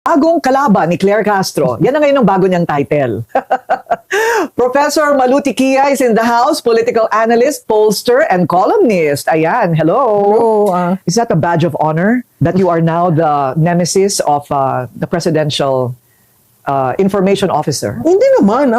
Bagong kalaban ni Claire Castro. Yan na ngayon ang bago niyang title. Professor Maluti Kia is in the house, political analyst, pollster, and columnist. Ayan, hello. Hello. Is that a badge of honor that you are now the nemesis of the presidential information officer? Hindi naman.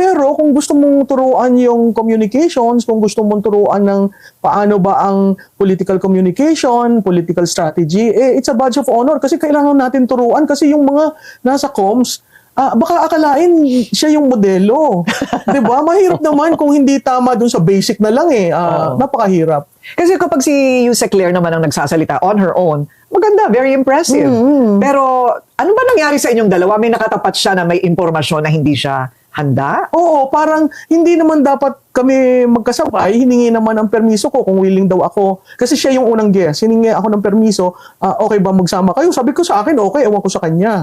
Pero kung gusto mong turuan yung communications, kung gusto mong turuan ng paano ba ang political communication, political strategy, it's a badge of honor kasi kailangan natin turuan kasi yung mga nasa comms, baka akalain siya yung modelo. 'Di ba? Mahirap naman kung hindi tama dun sa basic na lang eh. Napakahirap. Kasi kapag si Yusek Claire naman ang nagsasalita on her own, maganda, very impressive. Pero ano ba nangyari sa inyong dalawa? May nakatapat siya na may impormasyon na hindi siya handa? Oo, parang hindi naman dapat kami magkasabay. Hiningi naman ang permiso ko kung willing daw ako. Kasi siya yung unang guest. Hiningi ako ng permiso, okay ba magsama kayo? Sabi ko sa akin, okay, ewan ko sa kanya.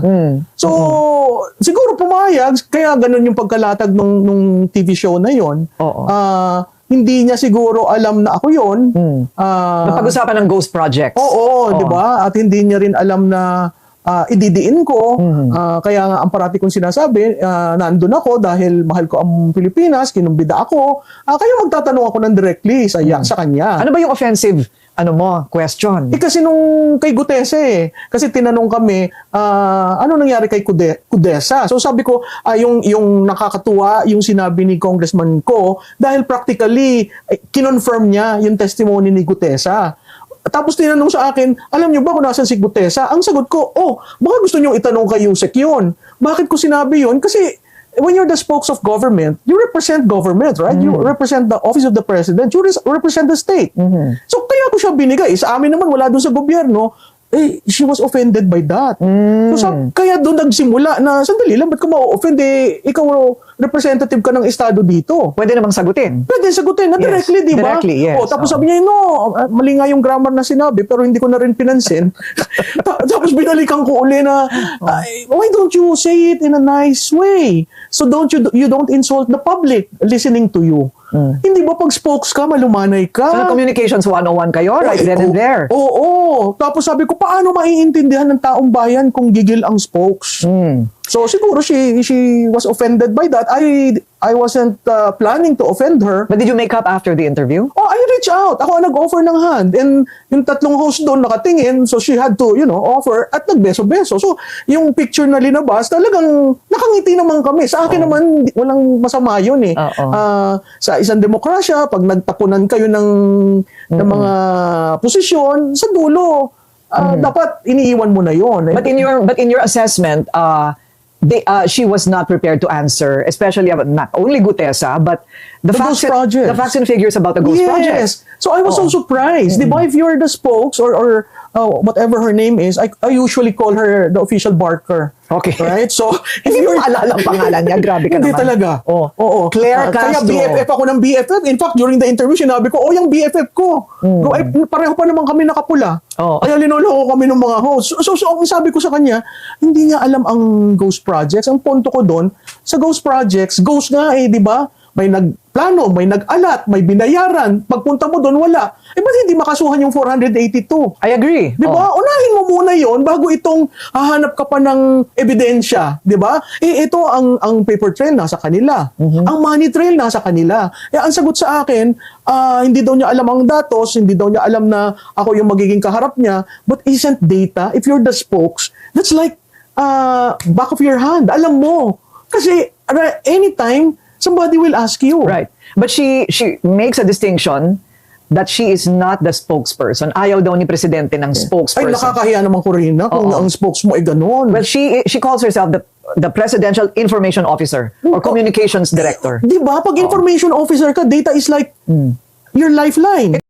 So, siguro pumayag. Kaya ganun yung pagkalatag nung TV show na yon. Hindi niya siguro alam na ako yon. Napag-usapan ng Ghost Projects. Oo. Di ba? At hindi niya rin alam na ididiin ko. Kaya nga ang parati kong sinasabi, nandun ako dahil mahal ko ang Pilipinas, kinumbida ako. Kaya magtatanong ako ng directly sa kanya. Ano ba yung offensive question? Kasi nung kay Gutese, kasi tinanong kami, ano nangyari kay Kudesa? So sabi ko, yung nakakatuwa, yung sinabi ni Congressman Ko, dahil practically, kinonfirm niya yung testimony ni Gutesa. Tapos tinanong sa akin, alam niyo ba kung nasan si Gutesa? Ang sagot ko, baka gusto niyo itanong kay Yusek yun. Bakit ko sinabi yun? Kasi when you're the spokes of government, you represent government, right? You represent the office of the president. You represent the state. So kaya ko siya binigay. Sa amin naman, wala doon sa gobyerno. She was offended by that. So, kaya doon nagsimula na, sandali lang, ba't ka ma-offend? Ikaw, representative ka ng estado dito. Pwede namang sagutin. Pwede sagutin na directly, di ba? Directly, yes. Tapos sabi niya, mali nga yung grammar na sinabi, pero hindi ko na rin pinansin. Tapos binalikan ko uli na, why don't you say it in a nice way? So you don't insult the public listening to you. Hindi ba pag spokes ka, malumanay ka? So, communications 101 kayo, right then and there. Oo. Tapos sabi ko, paano maiintindihan ng taong bayan kung gigil ang spokes? So siguro she was offended by that. I wasn't planning to offend her. But did you make up after the interview? I reached out. Ako ang nag-offer ng hand. And yung tatlong host doon nakatingin, so she had to, offer at nagbeso-beso. So yung picture na linabas, talagang nakangiti naman kami. Sa akin naman, walang masama yun eh. Sa isang demokrasya, pag nagtapunan kayo ng mga posisyon, sa dulo, dapat iniiwan mo na yun. But in your assessment, she was not prepared to answer, especially about not only Gutesa, but the facts and figures about the Ghost Project. Yes. So I was so surprised. Di ba, if you're the spokes or whatever her name is, I usually call her the official barker. Okay. Right? So, if hindi mo maalala ang pangalan niya, grabe ka hindi naman. Hindi talaga. Oo. Claire Castro. Kaya BFF ako ng BFF. In fact, during the interview, sinabi ko, yung BFF ko. Pareho pa naman kami nakapula. Kaya linuloko kami ng mga hosts. So, ang sabi ko sa kanya, hindi niya alam ang Ghost Projects. Ang punto ko doon, sa Ghost Projects, ghost nga di ba? May nagplano, may nag-alat, may binayaran. Pagpunta mo doon, wala. Ba't hindi makasuhan yung 482? I agree. Di ba? Unahin mo muna yon bago itong hahanap ka pa ng ebidensya. Di ba? Ito ang paper trail nasa kanila. Ang money trail nasa kanila. Ang sagot sa akin, hindi daw niya alam ang datos, hindi daw niya alam na ako yung magiging kaharap niya. But isn't data, if you're the spokes, that's like back of your hand. Alam mo. Kasi anytime, somebody will ask you. Right. But she makes a distinction that she is not the spokesperson. Ayaw daw ni Presidente ng spokesperson. Ay, nakakahiya naman ko rin kung ang spokes mo ay ganun. Well, she calls herself the Presidential Information Officer or Communications Director. Di ba? Pag information officer ka, data is like your lifeline.